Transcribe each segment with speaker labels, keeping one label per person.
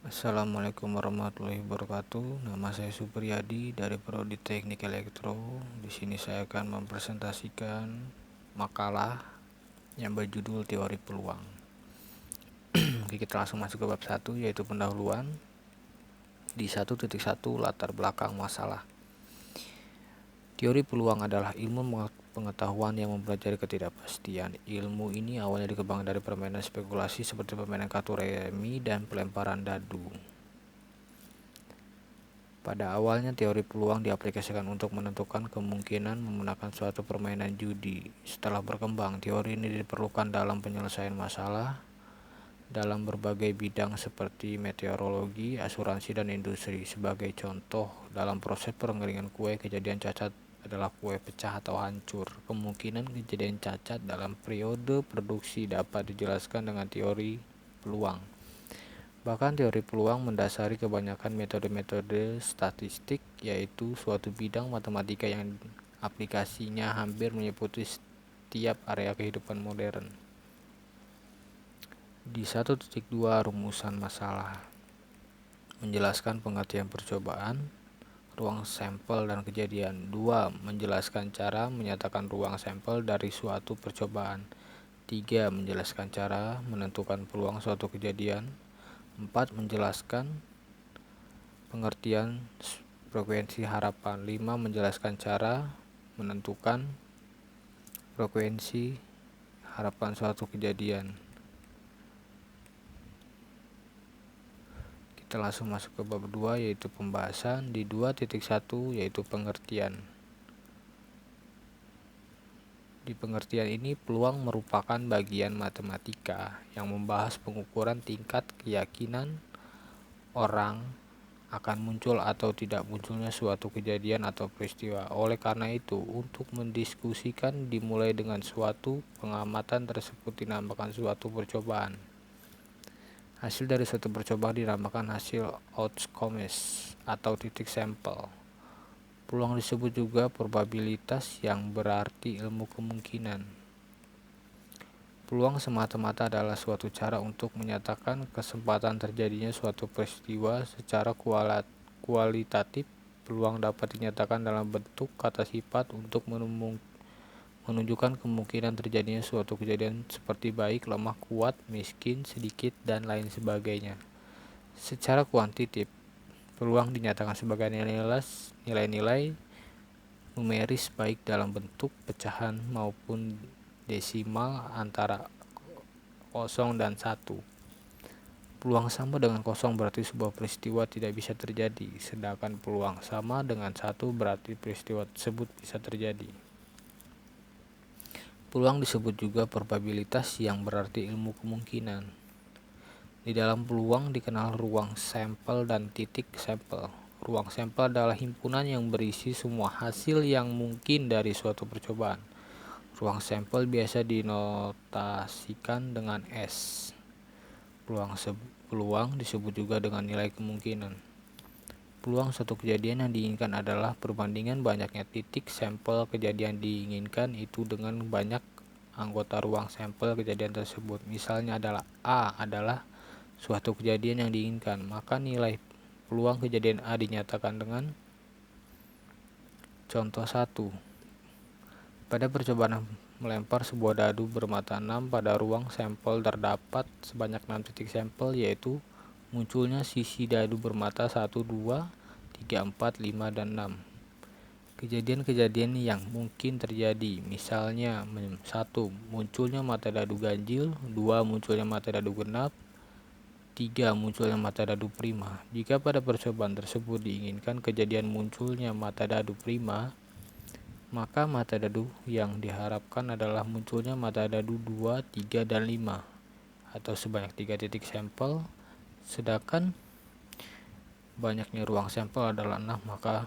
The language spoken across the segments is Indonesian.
Speaker 1: Assalamualaikum warahmatullahi wabarakatuh. Nama saya Supriyadi dari Prodi Teknik Elektro. Di sini saya akan mempresentasikan makalah yang berjudul Teori Peluang. Oke, kita langsung masuk ke bab 1, yaitu pendahuluan. Di 1.1 latar belakang masalah. Teori peluang adalah ilmu pengetahuan yang mempelajari ketidakpastian. Ilmu ini awalnya dikembangkan dari permainan spekulasi seperti permainan kartu remi dan pelemparan dadu. Pada awalnya teori peluang diaplikasikan untuk menentukan kemungkinan memenangkan suatu permainan judi. Setelah berkembang, teori ini diperlukan dalam penyelesaian masalah dalam berbagai bidang seperti meteorologi, asuransi, dan industri. Sebagai contoh, dalam proses pengeringan kue, kejadian cacat adalah kue pecah atau hancur. Kemungkinan kejadian cacat dalam periode produksi dapat dijelaskan dengan teori peluang. Bahkan teori peluang mendasari kebanyakan metode-metode statistik, yaitu suatu bidang matematika yang aplikasinya hampir meliputi setiap area kehidupan modern. Di 1.2 rumusan masalah menjelaskan pengertian percobaan, ruang sampel dan kejadian. 2. Menjelaskan cara menyatakan ruang sampel dari suatu percobaan. 3. Menjelaskan cara menentukan peluang suatu kejadian. 4. Menjelaskan pengertian frekuensi harapan. 5. Menjelaskan cara menentukan frekuensi harapan suatu kejadian. Kita langsung masuk ke bab 2, yaitu pembahasan. Di 2.1 yaitu pengertian. Di pengertian ini, peluang merupakan bagian matematika yang membahas pengukuran tingkat keyakinan orang akan muncul atau tidak munculnya suatu kejadian atau peristiwa. Oleh karena itu, untuk mendiskusikan dimulai dengan suatu pengamatan tersebut dinamakan suatu percobaan. Hasil dari suatu percobaan dinamakan hasil outcomes atau titik sampel. Peluang disebut juga probabilitas yang berarti ilmu kemungkinan. Peluang semata-mata adalah suatu cara untuk menyatakan kesempatan terjadinya suatu peristiwa secara kualitatif. Peluang dapat dinyatakan dalam bentuk kata sifat untuk menunjukkan kemungkinan terjadinya suatu kejadian seperti baik, lemah, kuat, miskin, sedikit, dan lain sebagainya. Secara kuantitatif, peluang dinyatakan sebagai nilai-nilai numeris baik dalam bentuk pecahan maupun desimal antara 0 dan 1. Peluang sama dengan 0 berarti sebuah peristiwa tidak bisa terjadi, sedangkan peluang sama dengan 1 berarti peristiwa tersebut bisa terjadi. Peluang disebut juga probabilitas yang berarti ilmu kemungkinan. Di dalam peluang dikenal ruang sampel dan titik sampel. Ruang sampel adalah himpunan yang berisi semua hasil yang mungkin dari suatu percobaan. Ruang sampel biasa dinotasikan dengan S. Peluang disebut juga dengan nilai kemungkinan. Peluang suatu kejadian yang diinginkan adalah perbandingan banyaknya titik sampel kejadian diinginkan itu dengan banyak anggota ruang sampel kejadian tersebut. Misalnya adalah A adalah suatu kejadian yang diinginkan, maka nilai peluang kejadian A dinyatakan dengan contoh 1. Pada percobaan melempar sebuah dadu bermata 6 pada ruang sampel terdapat sebanyak 6 titik sampel, yaitu munculnya sisi dadu bermata 1, 2, 3, 4, 5, dan 6. Kejadian-kejadian yang mungkin terjadi, misalnya 1. Munculnya mata dadu ganjil. 2. Munculnya mata dadu genap. 3. Munculnya mata dadu prima. Jika pada percobaan tersebut diinginkan kejadian munculnya mata dadu prima, maka mata dadu yang diharapkan adalah munculnya mata dadu 2, 3, dan 5 atau sebanyak 3 titik sampel, sedangkan banyaknya ruang sampel adalah 6, maka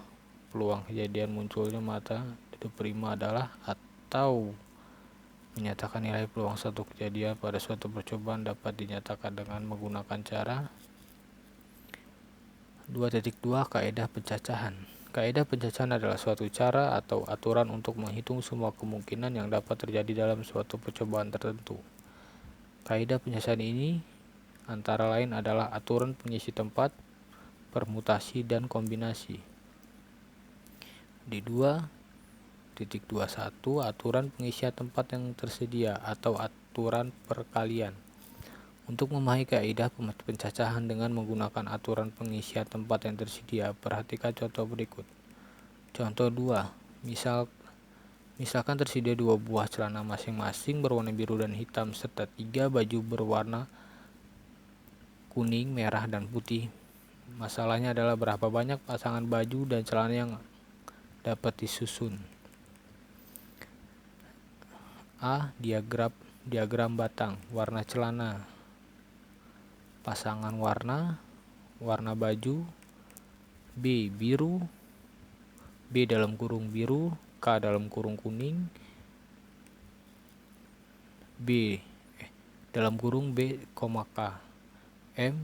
Speaker 1: peluang kejadian munculnya mata dadu prima adalah atau menyatakan nilai peluang satu kejadian pada suatu percobaan dapat dinyatakan dengan menggunakan cara 2.2 Kaidah pencacahan. Kaidah pencacahan adalah suatu cara atau aturan untuk menghitung semua kemungkinan yang dapat terjadi dalam suatu percobaan tertentu. Kaidah pencacahan ini antara lain adalah aturan pengisi tempat, permutasi, dan kombinasi. Di 2.21 aturan pengisian tempat yang tersedia atau aturan perkalian. Untuk memahami kaidah pencacahan dengan menggunakan aturan pengisian tempat yang tersedia, perhatikan contoh berikut. Contoh 2. Misalkan tersedia 2 buah celana masing-masing berwarna biru dan hitam serta 3 baju berwarna kuning, merah, dan putih. Masalahnya adalah berapa banyak pasangan baju dan celana yang dapat disusun. A. Diagram batang. Warna celana, pasangan warna baju. B. Biru, B dalam kurung biru, K dalam kurung kuning, B dalam kurung B, K, M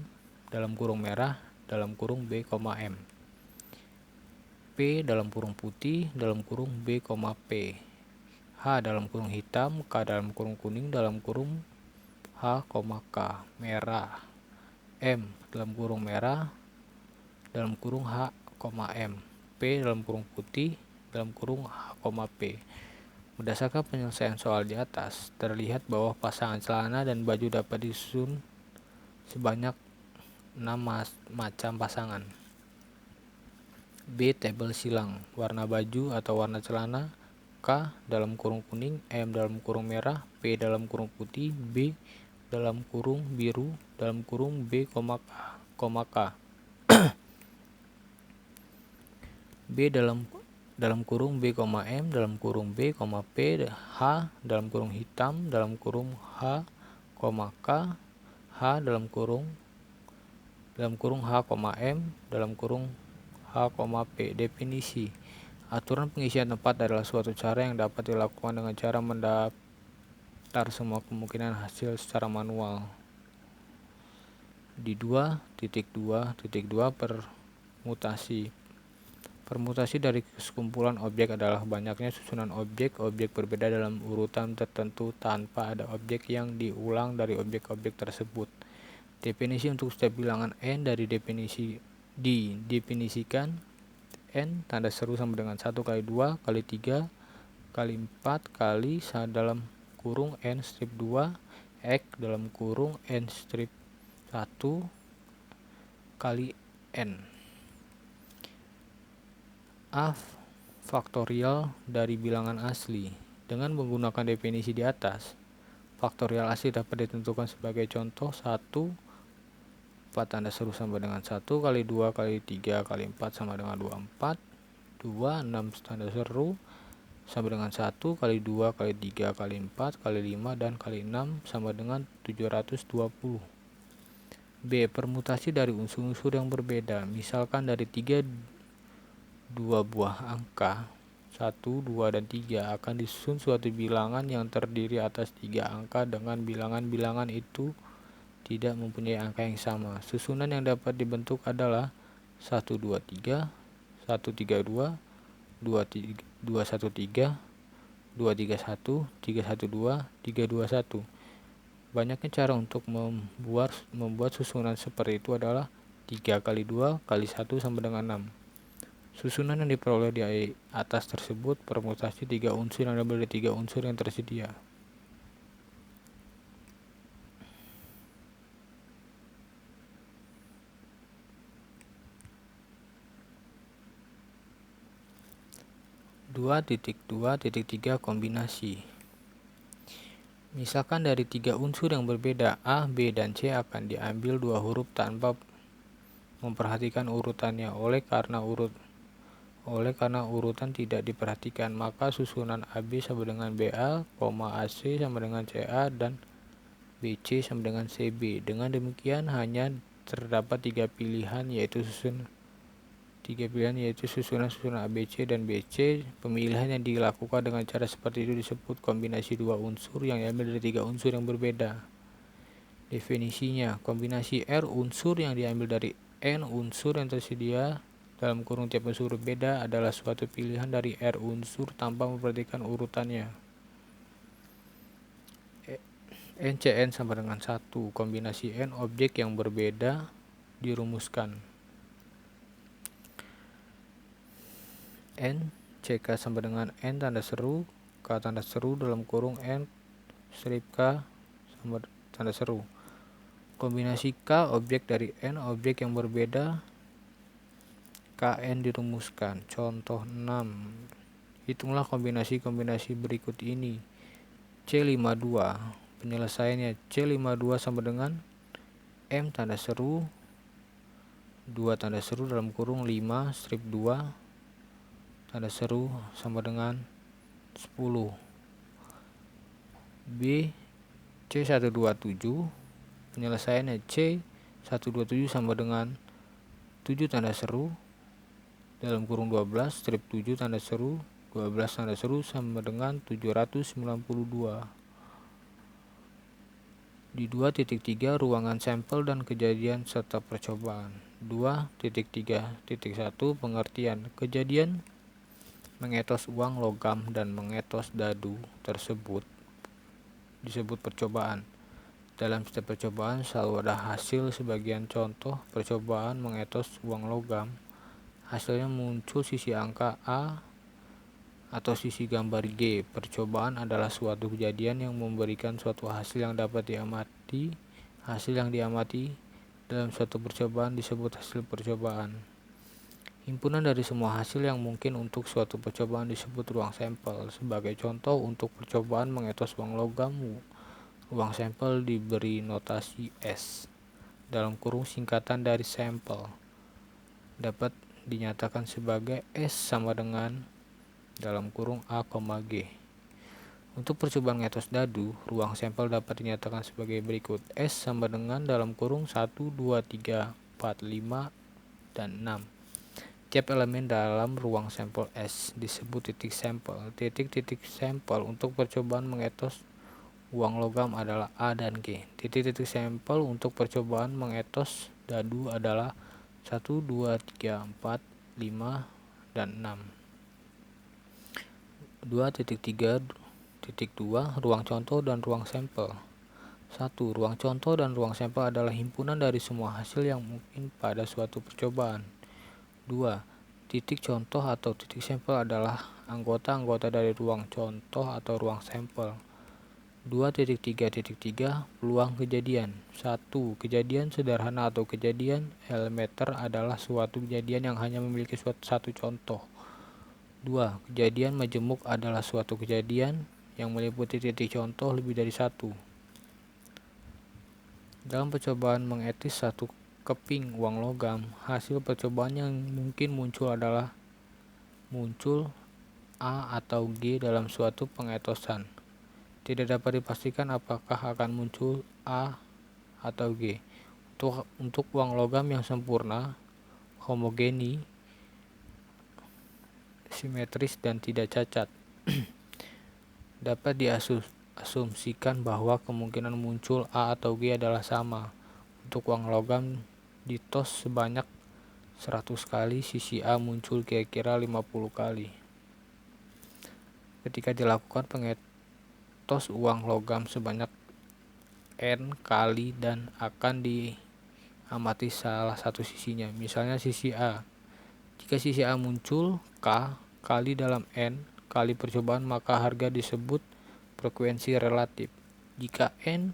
Speaker 1: dalam kurung merah dalam kurung B, M, P dalam kurung putih dalam kurung B, P, H dalam kurung hitam, K dalam kurung kuning dalam kurung H, K, merah, M dalam kurung merah dalam kurung H, M, P dalam kurung putih dalam kurung H, P. Berdasarkan penyelesaian soal di atas, terlihat bahwa pasangan celana dan baju dapat disusun sebanyak 6 macam pasangan. B. Tabel silang. Warna baju atau warna celana, K dalam kurung kuning, M dalam kurung merah, P dalam kurung putih, B dalam kurung biru dalam kurung B, K, B dalam kurung B, M dalam kurung B, P, H dalam kurung hitam dalam kurung H, K, H dalam kurung H, M dalam kurung H, P. Definisi. Aturan pengisian tempat adalah suatu cara yang dapat dilakukan dengan cara mendaftar semua kemungkinan hasil secara manual. Di 2.2 permutasi. Permutasi dari sekumpulan objek adalah banyaknya susunan objek berbeda dalam urutan tertentu tanpa ada objek yang diulang dari objek-objek tersebut. Definisi untuk setiap bilangan n didefinisikan n tanda seru sama dengan 1 kali 2 kali 3 kali 4 kali dalam kurung n strip 2 x dalam kurung n strip 1 kali n. A. Faktorial dari bilangan asli. Dengan menggunakan definisi di atas, faktorial asli dapat ditentukan sebagai contoh 1 4 tanda seru sama dengan 1 kali 2 kali 3 kali 4 sama dengan 24, 2 6 tanda seru sama dengan 1 kali 2 kali 3 kali 4 kali 5 dan kali 6 sama dengan 720. B. Permutasi dari unsur-unsur yang berbeda. Misalkan dari 2 buah angka 1, 2, dan 3 akan disusun suatu bilangan yang terdiri atas 3 angka dengan bilangan-bilangan itu tidak mempunyai angka yang sama. Susunan yang dapat dibentuk adalah 123, 132, 213, 231, 312, 321. Banyaknya cara untuk membuat susunan seperti itu adalah 3 kali 2 kali 1 sama dengan 6. Susunan yang diperoleh di atas tersebut permutasi 3 unsur yang diambil dari 3 unsur yang tersedia. Dua titik kombinasi. Misalkan dari 3 unsur yang berbeda A, B, dan C akan diambil 2 huruf tanpa memperhatikan urutannya. Oleh karena urutan tidak diperhatikan, maka susunan AB sama dengan BA, AC sama dengan CA, dan BC sama dengan CB. Dengan demikian hanya terdapat 3 pilihan yaitu susunan ABC dan BC. Pemilihan yang dilakukan dengan cara seperti itu disebut kombinasi 2 unsur yang diambil dari 3 unsur yang berbeda. Definisinya, kombinasi R unsur yang diambil dari N unsur yang tersedia dalam kurung tiap unsur berbeda adalah suatu pilihan dari R unsur tanpa memperhatikan urutannya. NCN sama dengan 1. Kombinasi N objek yang berbeda dirumuskan. N CK sama dengan N tanda seru K tanda seru dalam kurung N strip K sama tanda seru. Kombinasi K objek dari N objek yang berbeda, KN dirumuskan. Contoh 6. Hitunglah kombinasi-kombinasi berikut ini. C52. Penyelesaiannya C52 sama dengan M tanda seru 2 tanda seru dalam kurung 5 strip 2 tanda seru sama dengan 10. B C127. Penyelesaiannya C127 sama dengan 7 tanda seru dalam kurung 12 strip 7 tanda seru 12 tanda seru sama dengan 792. Di 2.3 ruangan sampel dan kejadian serta percobaan. 2.3.1 pengertian kejadian mengetos uang logam dan mengetos dadu tersebut disebut percobaan. Dalam setiap percobaan selalu ada hasil. Sebagian contoh percobaan mengetos uang logam, hasilnya muncul sisi angka A atau sisi gambar G. Percobaan adalah suatu kejadian yang memberikan suatu hasil yang dapat diamati. Hasil yang diamati dalam suatu percobaan disebut hasil percobaan. Himpunan dari semua hasil yang mungkin untuk suatu percobaan disebut ruang sampel. Sebagai contoh, untuk percobaan mengetos uang logam, ruang sampel diberi notasi S dalam kurung singkatan dari sampel. Dapat dinyatakan sebagai S sama dengan dalam kurung A, G. Untuk percobaan ngetos dadu, ruang sampel dapat dinyatakan sebagai berikut. S sama dengan dalam kurung 1, 2, 3, 4, 5, dan 6. Tiap elemen dalam ruang sampel S disebut titik sampel. Titik-titik sampel untuk percobaan mengetos uang logam adalah A dan G. Titik-titik sampel untuk percobaan mengetos dadu adalah 1, 2, 3, 4, 5, dan 6. 2.3.2 ruang contoh dan ruang sampel. 1. Ruang contoh dan ruang sampel adalah himpunan dari semua hasil yang mungkin pada suatu percobaan. 2. Titik contoh atau titik sampel adalah anggota-anggota dari ruang contoh atau ruang sampel. 2.3.3 Peluang kejadian. 1. Kejadian sederhana atau kejadian elementer adalah suatu kejadian yang hanya memiliki satu contoh. 2. Kejadian majemuk adalah suatu kejadian yang meliputi titik contoh lebih dari satu. Dalam percobaan mengetis satu keping uang logam, hasil percobaan yang mungkin muncul adalah muncul A atau G dalam suatu pengetosan. Tidak dapat dipastikan apakah akan muncul A atau G. Untuk uang logam yang sempurna, homogeni, simetris, dan tidak cacat, dapat diasumsikan bahwa kemungkinan muncul A atau G adalah sama. Untuk uang logam ditos sebanyak 100 kali, sisi A muncul kira-kira 50 kali. Ketika dilakukan pengetos uang logam sebanyak N kali dan akan diamati salah satu sisinya, misalnya sisi A. Jika sisi A muncul K kali dalam N kali percobaan, maka harga disebut frekuensi relatif. Jika N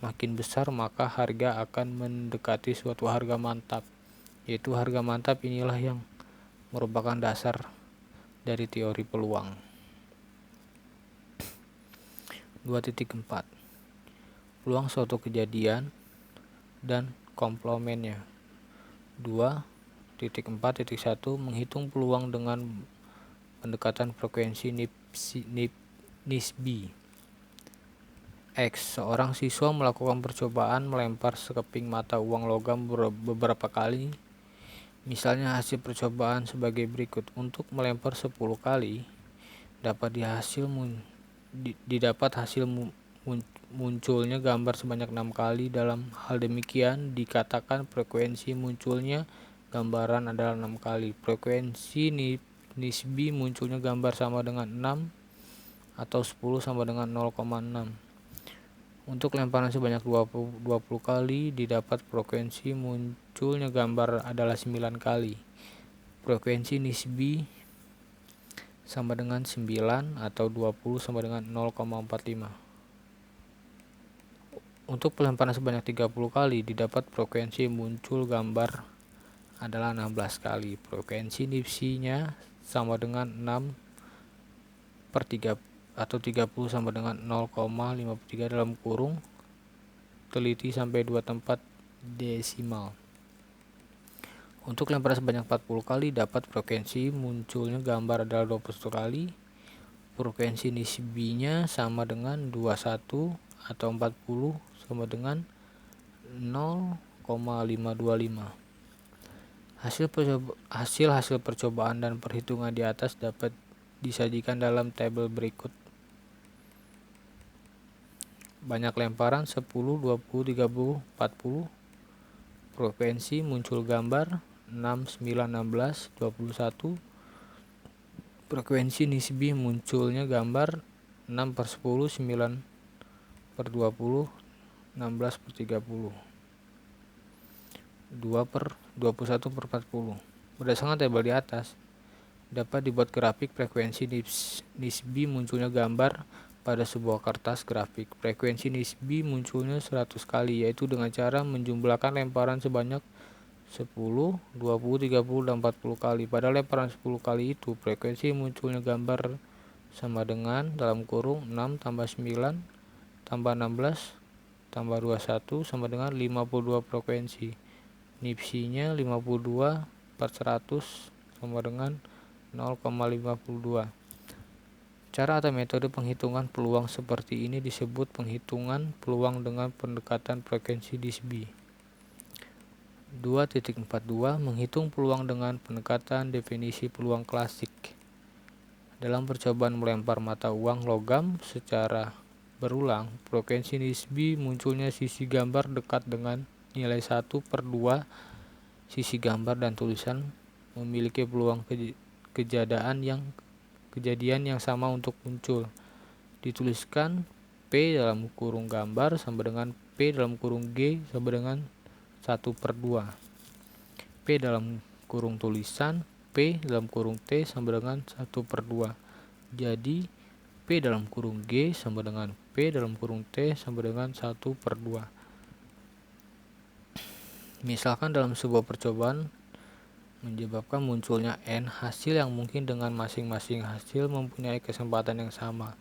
Speaker 1: makin besar, maka harga akan mendekati suatu harga mantap, yaitu harga mantap inilah yang merupakan dasar dari teori peluang. 2.4 Peluang suatu kejadian dan komplemennya. 2.4.1 Menghitung peluang dengan pendekatan frekuensi nisbi. X. Seorang siswa melakukan percobaan melempar sekeping mata uang logam beberapa kali. Misalnya hasil percobaan sebagai berikut. Untuk melempar 10 kali, didapat hasil munculnya gambar sebanyak 6 kali. Dalam hal demikian, dikatakan frekuensi munculnya gambaran adalah 6 kali. Frekuensi nisbi munculnya gambar sama dengan 6 atau 10 sama dengan 0,6. Untuk lemparan sebanyak 20 kali didapat frekuensi munculnya gambar adalah 9 kali. Frekuensi nisbi sama dengan 9 atau 20 sama dengan 0,45. Untuk pelemparan sebanyak 30 kali didapat frekuensi muncul gambar adalah 16 kali. Frekuensi nipsinya sama dengan 6 per 3 atau 30 sama dengan 0,53 dalam kurung teliti sampai 2 tempat desimal. Untuk lemparan sebanyak 40 kali dapat frekuensi munculnya gambar adalah 21 kali. Frekuensi nisbinya sama dengan 21 atau 40 sama dengan 0,525. Hasil percobaan dan perhitungan di atas dapat disajikan dalam tabel berikut. Banyak lemparan 10, 20, 30, 40. Frekuensi muncul gambar 6, 9, 16, 21. Frekuensi nisbi munculnya gambar 6 per 10, 9 per 20, 16 per 30, 2 per 21 per 40. Berdasarkan tabel di atas, dapat dibuat grafik frekuensi nisbi munculnya gambar pada sebuah kertas grafik. Frekuensi nisbi munculnya 100 kali, yaitu dengan cara menjumlahkan lemparan sebanyak 10, 20, 30, dan 40 kali. Pada lemparan 10 kali itu, frekuensi munculnya gambar sama dengan dalam kurung 6 tambah 9 tambah 16 tambah 21 sama dengan 52 frekuensi. Nipsinya 52 per 100 sama dengan 0,52. Cara atau metode penghitungan peluang seperti ini disebut penghitungan peluang dengan pendekatan frekuensi nisbi. 2.42 Menghitung peluang dengan pendekatan definisi peluang klasik. Dalam percobaan melempar mata uang logam secara berulang, frekuensi nisbi munculnya sisi gambar dekat dengan nilai 1 per 2 sisi gambar dan tulisan memiliki peluang kejadian yang sama untuk muncul. Dituliskan P dalam kurung gambar sama dengan P dalam kurung G sama dengan 1 per 2. P dalam kurung tulisan P dalam kurung T sama dengan 1 per 2. Jadi P dalam kurung G sama dengan P dalam kurung T sama dengan 1 per 2. Misalkan dalam sebuah percobaan menyebabkan munculnya N hasil yang mungkin dengan masing-masing hasil mempunyai kesempatan yang sama,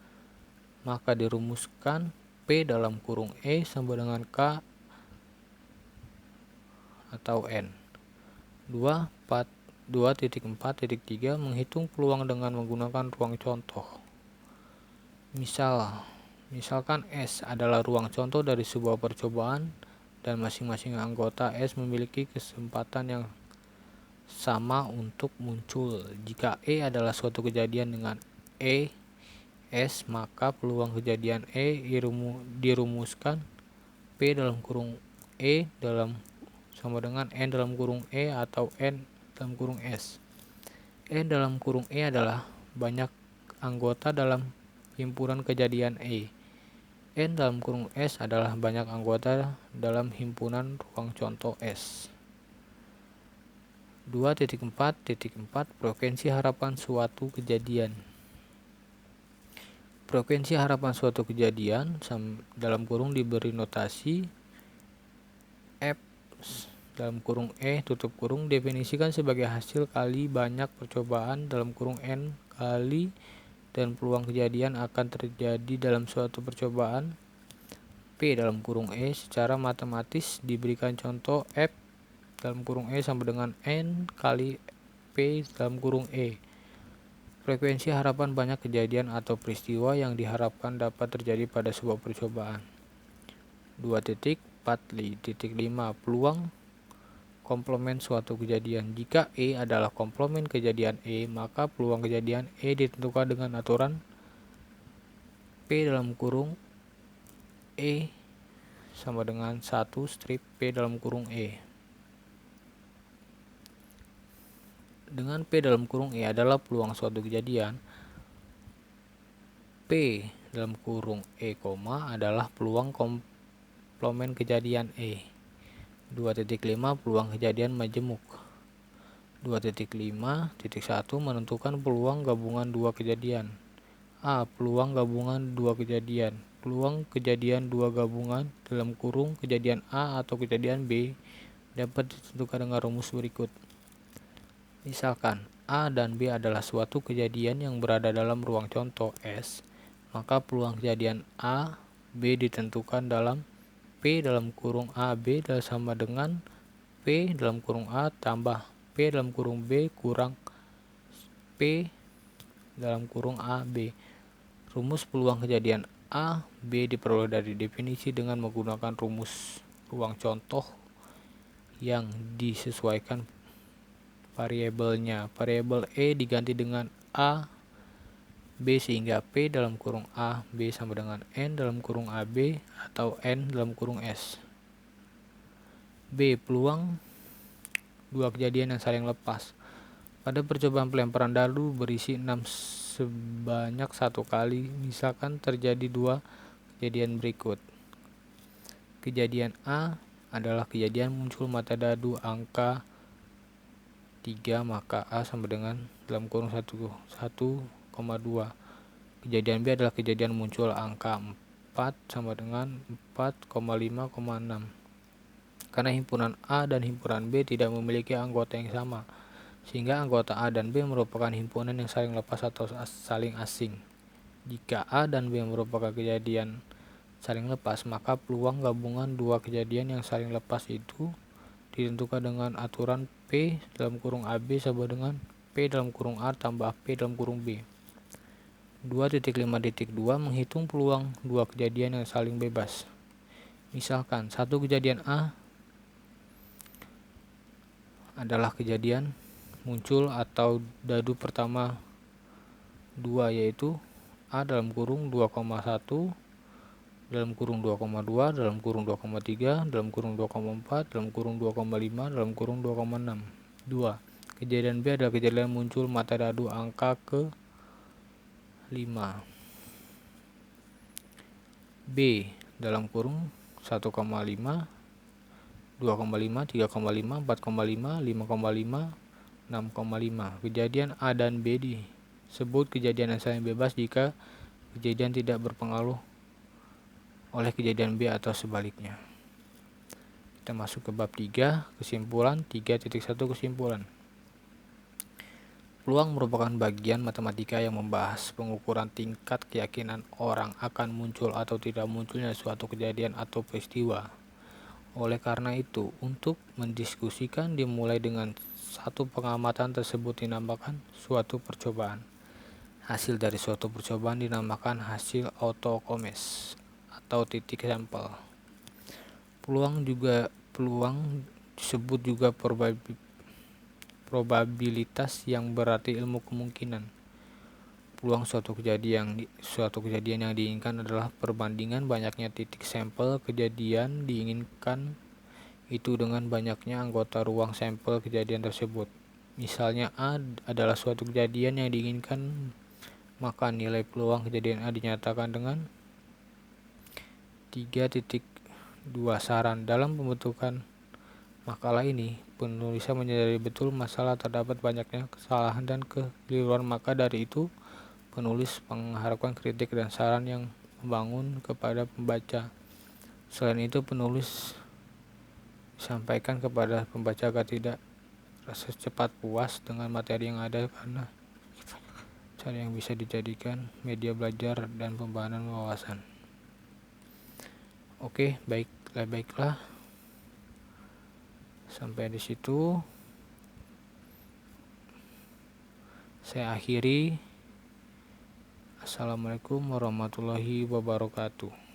Speaker 1: maka dirumuskan P dalam kurung E sama dengan K atau N. 2.4.3 Menghitung peluang dengan menggunakan ruang contoh. Misalkan S adalah ruang contoh dari sebuah percobaan dan masing-masing anggota S memiliki kesempatan yang sama untuk muncul. Jika E adalah suatu kejadian dengan E S, maka peluang kejadian E dirumuskan P dalam kurung E dalam sama dengan N dalam kurung E atau N dalam kurung S. N dalam kurung E adalah banyak anggota dalam himpunan kejadian E. N dalam kurung S adalah banyak anggota dalam himpunan ruang contoh S. 2.4.4 Frekuensi harapan suatu kejadian. Frekuensi harapan suatu kejadian dalam kurung diberi notasi F dalam kurung E tutup kurung definisikan sebagai hasil kali banyak percobaan dalam kurung N kali dan peluang kejadian akan terjadi dalam suatu percobaan P dalam kurung E secara matematis diberikan contoh F dalam kurung E sama dengan N kali P dalam kurung E. Frekuensi harapan banyak kejadian atau peristiwa yang diharapkan dapat terjadi pada sebuah percobaan. 2.4.5 Peluang komplement suatu kejadian. Jika E adalah komplement kejadian E, maka peluang kejadian E ditentukan dengan aturan P dalam kurung E sama dengan 1 strip P dalam kurung E. Dengan P dalam kurung E adalah peluang suatu kejadian, P dalam kurung E, adalah peluang komplement kejadian E. 2.5 peluang kejadian majemuk. 2.5.1 menentukan peluang gabungan dua kejadian. A. Peluang gabungan dua kejadian. Peluang kejadian dua gabungan dalam kurung kejadian A atau kejadian B dapat ditentukan dengan rumus berikut. Misalkan A dan B adalah suatu kejadian yang berada dalam ruang contoh S, maka peluang kejadian A, B ditentukan dalam P dalam kurung A, B sama dengan P dalam kurung A tambah P dalam kurung B kurang P dalam kurung A, B. Rumus peluang kejadian A, B diperoleh dari definisi dengan menggunakan rumus ruang contoh yang disesuaikan variabelnya. Variabel E diganti dengan A, B sehingga P dalam kurung A, B sama dengan N dalam kurung AB atau N dalam kurung S. B. Peluang dua kejadian yang saling lepas. Pada percobaan pelemparan dadu berisi 6 sebanyak 1 kali, misalkan terjadi dua kejadian berikut. Kejadian A adalah kejadian muncul mata dadu angka 3, maka A sama dengan dalam kurung 1,2. Kejadian B adalah kejadian muncul angka 4 sama dengan 4,5,6. Karena himpunan A dan himpunan B tidak memiliki anggota yang sama, sehingga anggota A dan B merupakan himpunan yang saling lepas atau saling asing. Jika A dan B merupakan kejadian saling lepas, maka peluang gabungan dua kejadian yang saling lepas itu ditentukan dengan aturan P dalam kurung AB sama dengan P dalam kurung A tambah P dalam kurung B. 2.5.2 menghitung peluang dua kejadian yang saling bebas. Misalkan satu kejadian A adalah kejadian muncul atau dadu pertama 2, yaitu A dalam kurung 2,1 dalam kurung 2,2 dalam kurung 2,3 dalam kurung 2,4 dalam kurung 2,5 dalam kurung 2,6. 2. Kejadian B adalah kejadian muncul mata dadu angka ke 5. B dalam kurung 1,5 2,5, 3,5, 4,5, 5,5, 6,5. Kejadian A dan B disebut kejadian yang saling bebas jika kejadian tidak berpengaruh oleh kejadian B atau sebaliknya. Kita masuk ke bab 3, kesimpulan 3.1 kesimpulan. Peluang merupakan bagian matematika yang membahas pengukuran tingkat keyakinan orang akan muncul atau tidak munculnya suatu kejadian atau peristiwa. Oleh karena itu, untuk mendiskusikan dimulai dengan satu pengamatan tersebut dinamakan suatu percobaan. Hasil dari suatu percobaan dinamakan hasil autokomes atau titik sampel. Peluang disebut juga probabilitas yang berarti ilmu kemungkinan. Peluang suatu kejadian yang diinginkan adalah perbandingan banyaknya titik sampel kejadian diinginkan itu dengan banyaknya anggota ruang sampel kejadian tersebut. Misalnya A adalah suatu kejadian yang diinginkan, maka nilai peluang kejadian A dinyatakan dengan 3.2 saran. Dalam pembentukan makalah ini, penulisnya menyadari betul masalah terdapat banyaknya kesalahan dan kekeliruan, maka dari itu penulis mengharapkan kritik dan saran yang membangun kepada pembaca. Selain itu, penulis sampaikan kepada pembaca agar tidak rasa cepat puas dengan materi yang ada, karena cara yang bisa dijadikan media belajar dan pembahanan wawasan. Oke, baiklah. Sampai di situ saya akhiri. Assalamualaikum warahmatullahi wabarakatuh.